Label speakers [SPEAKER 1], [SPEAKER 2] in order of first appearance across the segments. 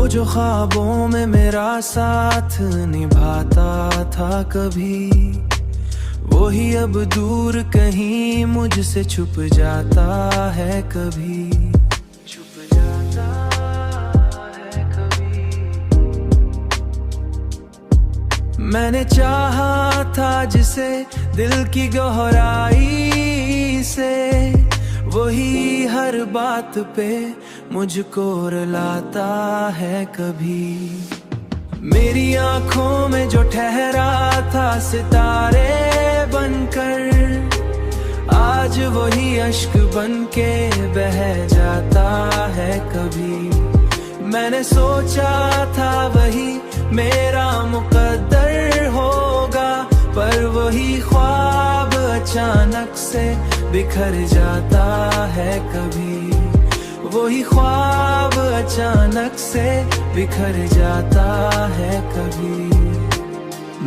[SPEAKER 1] जो ख्वाबों में मेरा साथ निभाता था कभी, वही अब दूर कहीं मुझसे छुप जाता है कभी, छुप जाता है कभी। मैंने चाहा था जिसे दिल की गहराई से, वही हर बात पे मुझको रुलाता है कभी। मेरी आंखों में जो ठहरा था सितारे बनकर, आज वही अश्क बनके बह जाता है कभी। मैंने सोचा था वही मेरा मुकद्दर होगा, पर वही ख्वाब अचानक से बिखर जाता है कभी, वही ख्वाब अचानक से बिखर जाता है कभी।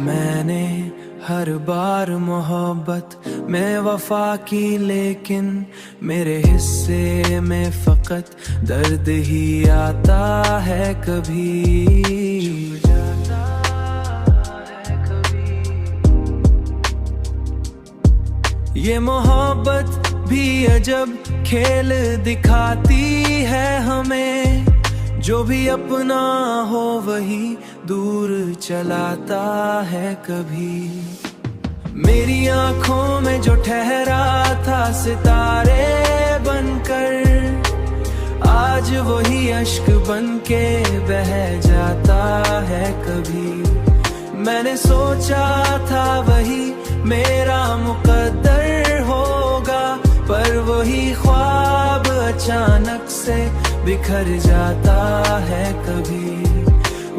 [SPEAKER 1] मैंने हर बार मोहब्बत में वफा की, लेकिन मेरे हिस्से में फकत दर्द ही आता है कभी। ये मोहब्बत भी अजब खेल दिखाती है हमें, जो भी अपना हो वही दूर चलाता है कभी। मेरी आंखों में जो ठहरा था सितारे बनकर, आज वही अश्क बनके बह जाता है कभी। मैंने सोचा था वही मेरा मुकद्दर होगा, पर वही ख्वाब अचानक से बिखर जाता है कभी,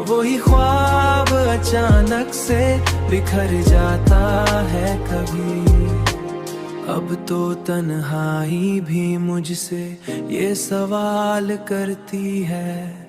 [SPEAKER 1] वही ख्वाब अचानक से बिखर जाता है कभी। अब तो तन्हाई भी मुझसे ये सवाल करती है,